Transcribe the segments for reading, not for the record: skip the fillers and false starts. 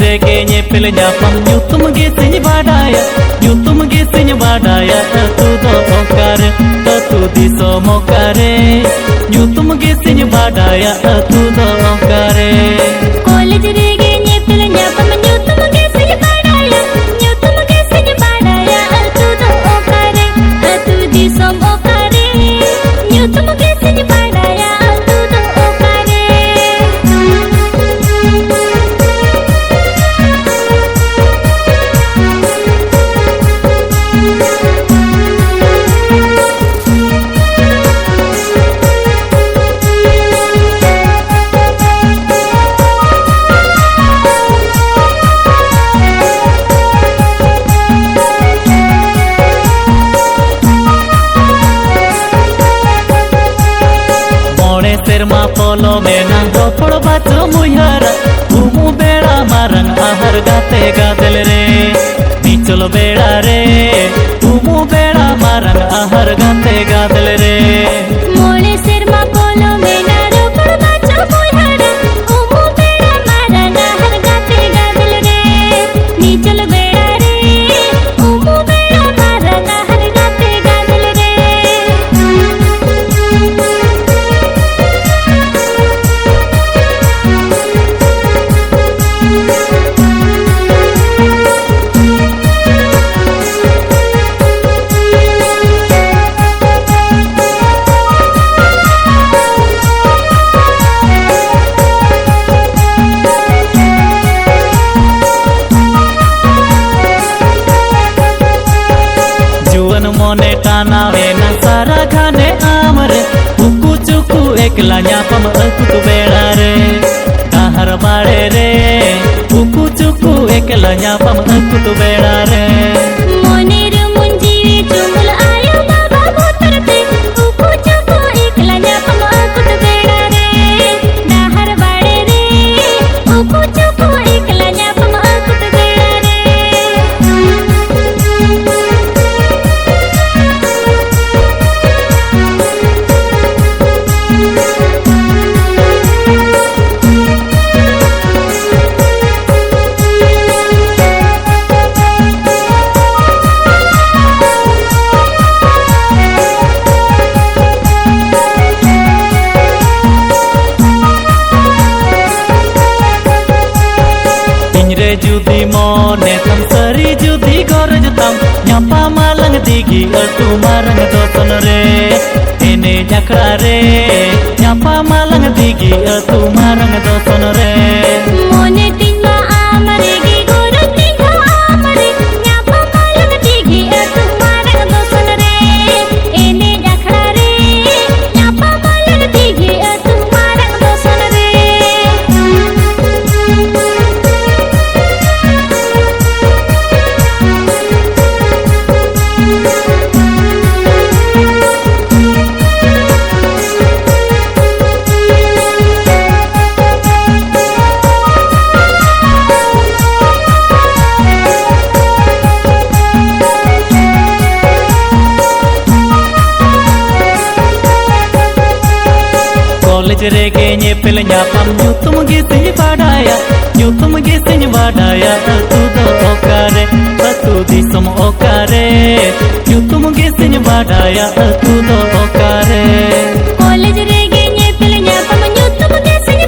reggae ñepel ñapam ñutum ge siñ badaya tu do okare tu disom okare ñutum ge siñ badaya tu do okare college reggae ñepel ñapam ñutum ge siñ badaya tu do okare tu disom okare ñutum ge siñ badaya tu do okare serma polo mena dopor bacho muyara umu beda marang ahar gate gadel re nichol beda re umu beda marang ahar gate gadel re mole serma polo mena dopor bacho muyara umu beda marang ahar gate gadel re nichol beda re umu beda marang ahar gate gadel re mone tanawe na sara khane amre uku chuku ekla nyapam akut beda re dahar bade re uku chuku ekla nyapam akut beda re moner munji chumul ayo baba motarte uku chuku ekla nyapam akut beda re dahar bade re uku chuku ekla nyapam akut beda re judi mone tam sari judi gorj tam nyapa malang digi atu marang doton re ene jakra re nyapa malang digi atu marang doton re mone tinga amare gi gorj tinga amare nyapa malang digi atu marang doton re ene jakra re nyapa malang digi atu marang doton re college rege ñepel ñapam ñutum ge siñ badaya tu do okare tu disom okare ñutum ge siñ badaya tu do okare college rege ñepel ñapam ñutum ge siñ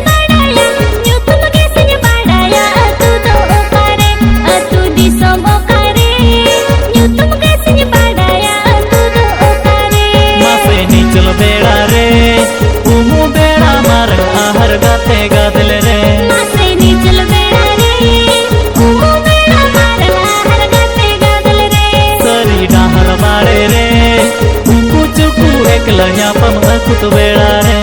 badaya tu do okare tu disom okare ñutum ge siñ badaya tu do okare mase nichol beda re umu beda marang ahar gate gadel re mase nichol beda re umu beda marang ahar gate gadel re sari dahar bade re uku chuku ekla nyapam akut beda re